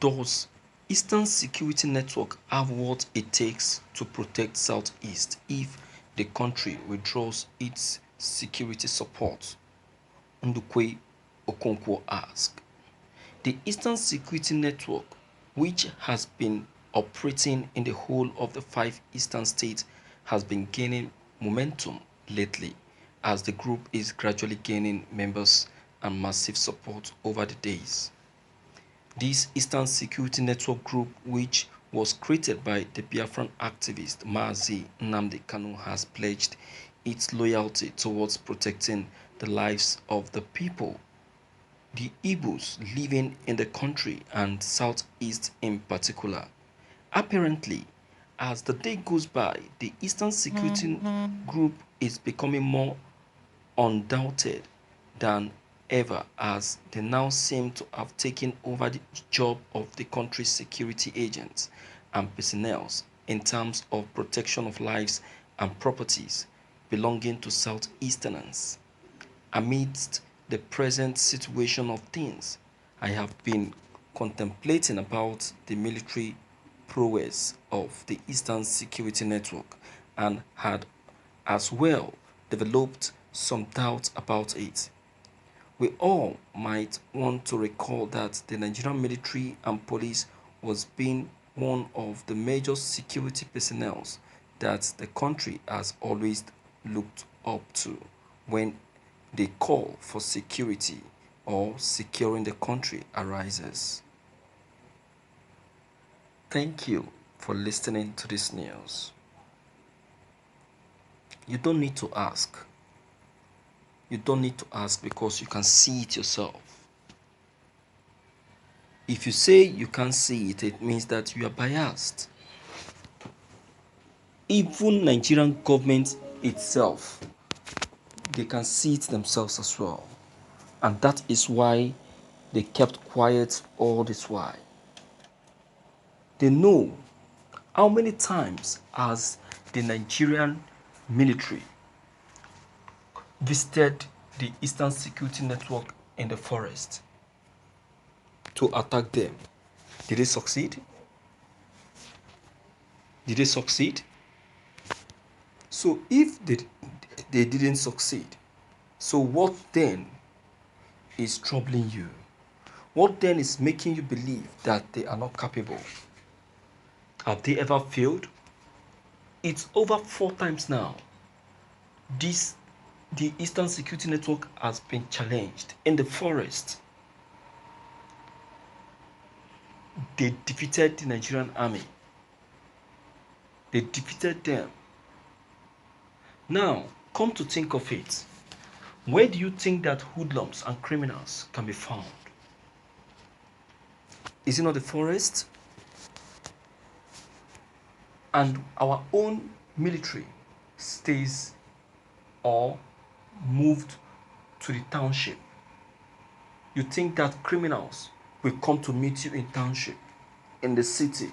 Does Eastern Security Network have what it takes to protect Southeast if the country withdraws its security support? Ndukwe Okonkwo asked. The Eastern Security Network, which has been operating in the whole of the five eastern states, has been gaining momentum lately as the group is gradually gaining members and massive support over the days. This Eastern Security Network group, which was created by the Biafran activist Mazi Nnamdi Kanu, has pledged its loyalty towards protecting the lives of the people, the Igbos living in the country and southeast in particular. Apparently, as the day goes by, the Eastern Security Group is becoming more undoubted than ever as they now seem to have taken over the job of the country's security agents and personnel in terms of protection of lives and properties belonging to Southeasterners. Amidst the present situation of things, I have been contemplating about the military prowess of the Eastern Security Network and had as well developed some doubts about it. We all might want to recall that the Nigerian military and police was being one of the major security personnel that the country has always looked up to when the call for security or securing the country arises. Thank you for listening to this news. You don't need to ask. You don't need to ask because you can see it yourself. If you say you can't see it, it means that you are biased. Even Nigerian government itself, they can see it themselves as well. And that is why they kept quiet all this while. They know how many times has the Nigerian military visited the Eastern Security Network in the forest to attack them. Did they succeed? Did they succeed? So if they didn't succeed, so what then is troubling you? What then is making you believe that they are not capable? Have they ever failed? It's over 4 times now. The Eastern Security Network has been challenged in the forest. They defeated the Nigerian army. They defeated them. Now, come to think of it, where do you think that hoodlums and criminals can be found? Is it not the forest? And our own military stays or moved to the township. You think that criminals will come to meet you in township, in the city?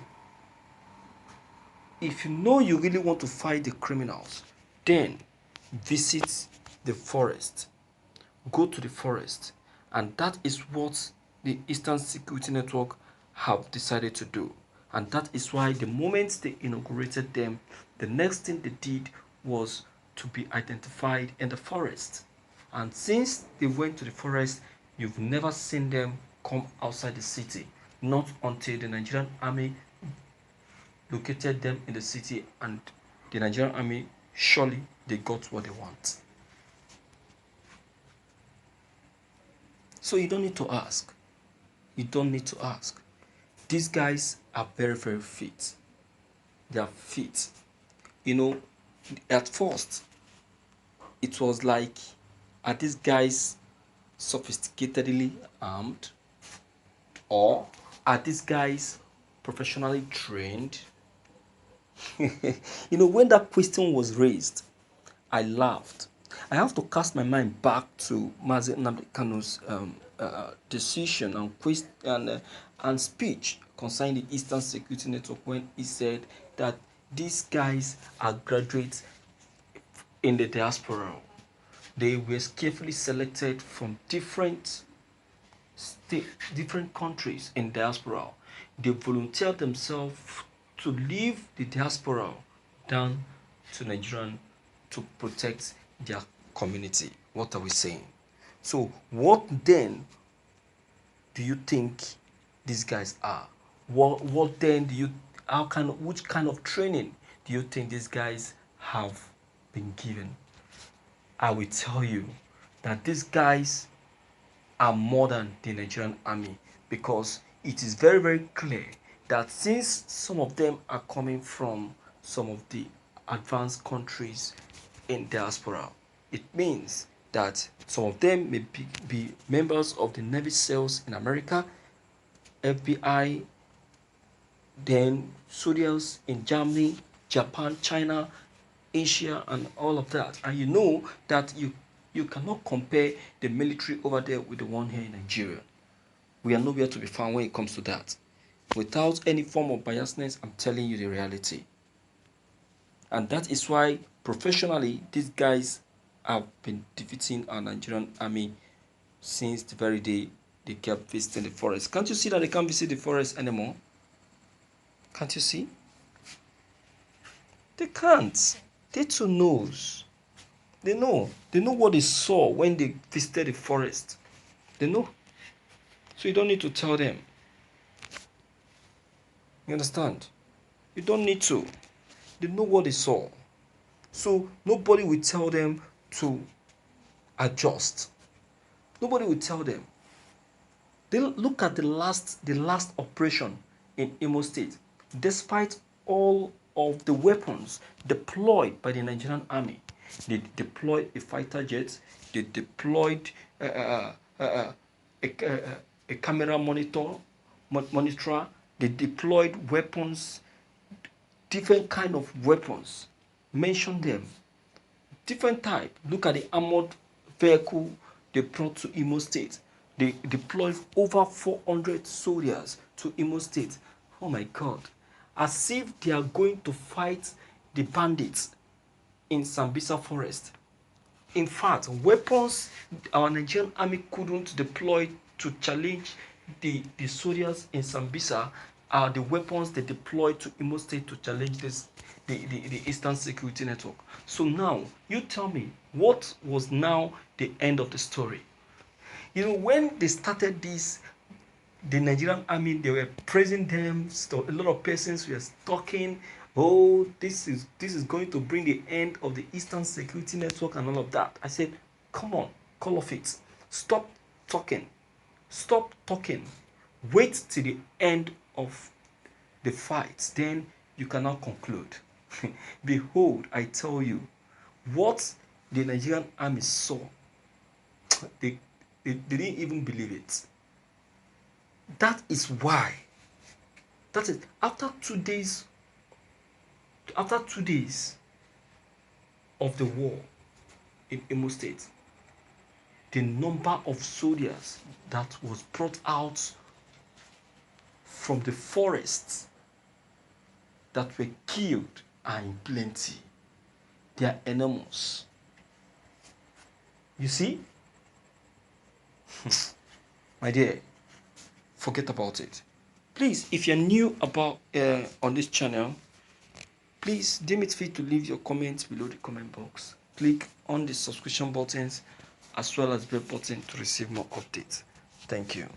If you know you really want to fight the criminals, then visit the forest. Go to the forest. And that is what the Eastern Security Network have decided to do. And that is why the moment they inaugurated them, the next thing they did was to be identified in the forest. And since they went to the forest, you've never seen them come outside the city. Not until the Nigerian army located them in the city, and the Nigerian army, surely they got what they want. So you don't need to ask. You don't need to ask. These guys are very, very fit. They are fit. You know, at first, it was like, are these guys sophisticatedly armed? Or are these guys professionally trained? You know, when that question was raised, I laughed. I have to cast my mind back to Mazi Nnamdi Kanu's decision and speech concerning the Eastern Security Network when he said that these guys are graduates in the diaspora. They were carefully selected from different countries in diaspora. they volunteer themselves to leave the diaspora down to Nigeria to protect their community. What are we saying? So what then do you think these guys are? What then do you which kind of training do you think these guys have been given? I will tell you that these guys are more than the Nigerian army, because it is very, very clear that since some of them are coming from some of the advanced countries in diaspora, it means that some of them may be members of the Navy SEALs in America, FBI, then soldiers in Germany, Japan, China, Asia, and all of that. And you know that you cannot compare the military over there with the one here in Nigeria. We are nowhere to be found when it comes to that. Without any form of biasness, I'm telling you the reality. And that is why professionally these guys have been defeating our Nigerian army since the very day they kept visiting the forest. Can't you see that they can't visit the forest anymore? Can't you see? They can't. They too knows. They know. They know what they saw when they visited the forest. They know. So you don't need to tell them. You understand? You don't need to. They know what they saw. So nobody will tell them to adjust. Nobody will tell them. They look at the last operation in Imo State. Despite all of the weapons deployed by the Nigerian army, they deployed a fighter jet. They deployed a camera monitor. They deployed weapons, different kind of weapons. Mention them. Different type. Look at the armored vehicle they brought to Imo State. They deployed over 400 soldiers to Imo State. Oh my God. As if they are going to fight the bandits in Sambisa forest. In fact, weapons our Nigerian army couldn't deploy to challenge the soldiers in Sambisa are the weapons they deployed to Imo State to challenge the Eastern Security Network. So now, you tell me, what was now the end of the story? You know, when they started this, the Nigerian army, they were praising them. So a lot of persons were talking, oh, this is going to bring the end of the Eastern Security Network and all of that. I said, come on, call off it. Stop talking. Stop talking. Wait till the end of the fight. Then you cannot conclude. Behold, I tell you, what the Nigerian army saw, they didn't even believe it. That is why. That is after 2 days. After 2 days of the war in Imo State, the number of soldiers that was brought out from the forests that were killed are in plenty. They are enormous. You see? My dear, forget about it. Please, if you're new about on this channel, please deem it fit to leave your comments below the comment box. Click on the subscription buttons as well as bell button to receive more updates. Thank you.